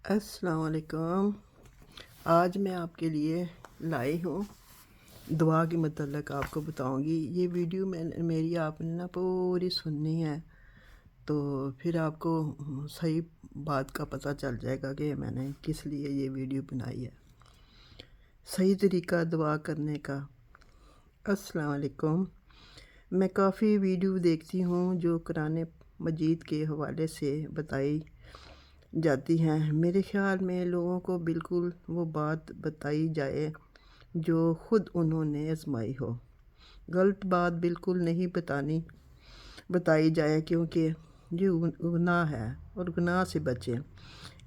अस्सलाम वालेकुम। आज मैं आपके लिए लाई हूँ दुआ के मतलब आपको बताऊँगी। ये वीडियो मेरी आपने ना पूरी सुननी है, तो फिर आपको सही बात का पता चल जाएगा कि मैंने किस लिए ये वीडियो बनाई है। सही तरीका दुआ करने का। अस्सलाम वालेकुम। मैं काफ़ी वीडियो देखती हूँ जो कुरान मजीद के हवाले से बताई जाती हैं। मेरे ख़्याल में लोगों को बिल्कुल वो बात बताई जाए जो ख़ुद उन्होंने आजमाई हो। गलत बात बिल्कुल नहीं बताई जाए, क्योंकि ये गुनाह है और गुनाह से बचें।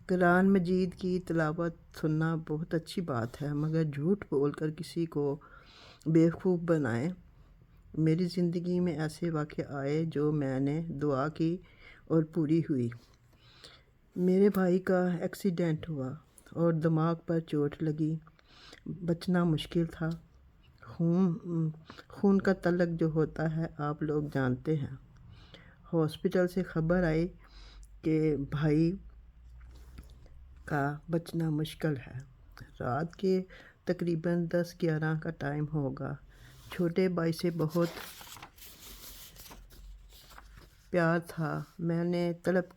कुरान मजीद की तिलावत सुनना बहुत अच्छी बात है, मगर झूठ बोलकर किसी को बेवकूफ़ बनाएं। मेरी ज़िंदगी में ऐसे वाक़े आए जो मैंने दुआ की और पूरी हुई। मेरे भाई का एक्सीडेंट हुआ और दिमाग पर चोट लगी। बचना मुश्किल था। खून का तलक जो होता है आप लोग जानते हैं। हॉस्पिटल से खबर आई कि भाई का बचना मुश्किल है। रात के तकरीबन 10-11 का टाइम होगा। छोटे भाई से बहुत प्यार था। मैं तड़प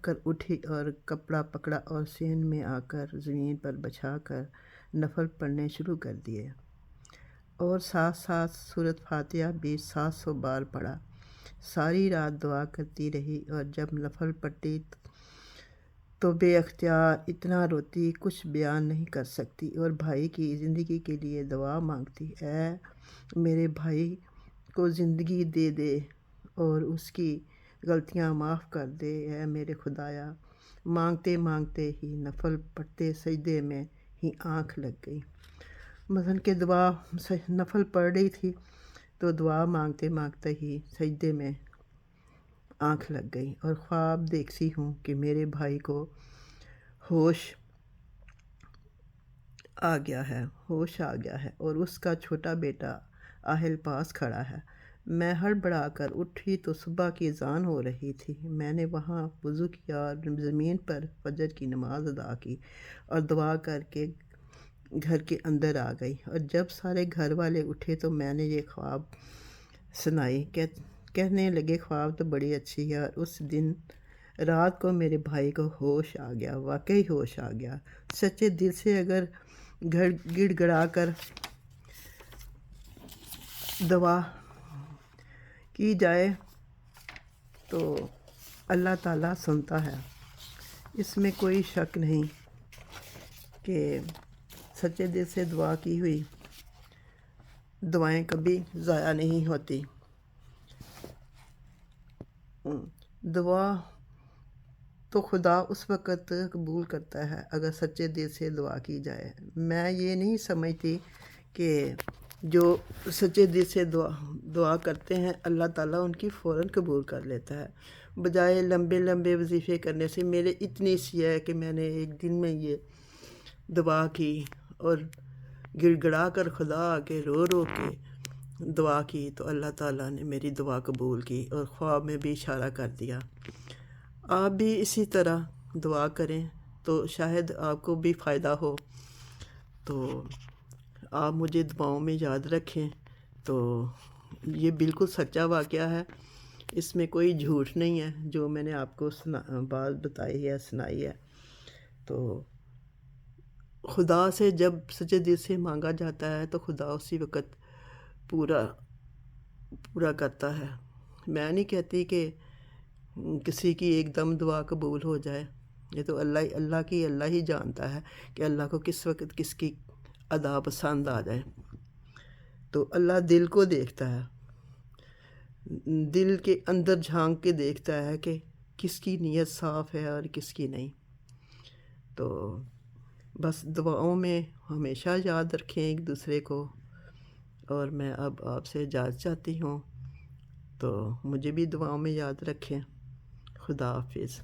कर उठी और कपड़ा पकड़ा और सीन में आकर ज़मीन पर बिछा कर नफल पढ़ने शुरू कर दिए और साथ साथ सूरत फातिहा भी 700 बार पढ़ा। सारी रात दुआ करती रही और जब नफल पढ़ती तो बेअख्तियार इतना रोती कुछ बयान नहीं कर सकती और भाई की ज़िंदगी के लिए दुआ मांगती। ऐ मेरे भाई को ज़िंदगी दे दे और उसकी गलतियाँ माफ़ कर दे। ऐ मेरे खुदाया। मांगते मांगते ही नफल पढ़ते सजदे में ही आँख लग गई। मसन के नफल पढ़ रही थी तो दुआ मांगते मांगते ही सजदे में आँख लग गई और ख्वाब देखती हूँ कि मेरे भाई को होश आ गया है और उसका छोटा बेटा आहिल पास खड़ा है। मैं हड़बड़ा कर उठी तो सुबह की अज़ान हो रही थी। मैंने वहाँ वज़ू किया और ज़मीन पर फजर की नमाज़ अदा की और दुआ करके घर के अंदर आ गई। और जब सारे घर वाले उठे तो मैंने ये ख्वाब सुनाई। कहने लगे ख्वाब तो बड़ी अच्छी है। और उस दिन रात को मेरे भाई को होश आ गया, वाकई होश आ गया। सच्चे दिल से अगर गिड़गिड़ा कर दुआ की जाए तो अल्लाह ताला सुनता है। इसमें कोई शक नहीं कि सच्चे दिल से दुआ की हुई दुआएं कभी ज़ाया नहीं होती। दुआ तो खुदा उस वक़्त कबूल करता है अगर सच्चे दिल से दुआ की जाए। मैं ये नहीं समझती कि जो सच्चे दिल से दुआ करते हैं अल्लाह ताला उनकी फ़ौरन कबूल कर लेता है। बजाय लंबे लंबे वजीफ़े करने से मेरे इतनी सी है कि मैंने एक दिन में ये दुआ की और गिड़गिड़ा कर खुदा आके रो रो के दुआ की तो अल्लाह ताला ने मेरी दुआ कबूल की और ख्वाब में भी इशारा कर दिया। आप भी इसी तरह दुआ करें तो शायद आपको भी फ़ायदा हो। तो आप मुझे दुआओं में याद रखें। तो ये बिल्कुल सच्चा वाक़या है, इसमें कोई झूठ नहीं है जो मैंने आपको बात बताई है, सुनाई है। तो खुदा से जब सच्चे दिल से मांगा जाता है तो खुदा उसी वक़्त पूरा करता है। मैं नहीं कहती कि किसी की एकदम दुआ कबूल हो जाए। ये तो अल्लाह ही जानता है कि अल्लाह को किस वक़्त किसकी अदा पसंद आ जाए। तो अल्लाह दिल को देखता है, दिल के अंदर झांक के देखता है कि किसकी नीयत साफ़ है और किसकी नहीं। तो बस दुआओं में हमेशा याद रखें एक दूसरे को। और मैं अब आपसे इजाज़त चाहती हूँ, तो मुझे भी दुआओं में याद रखें। खुदा हाफिज़।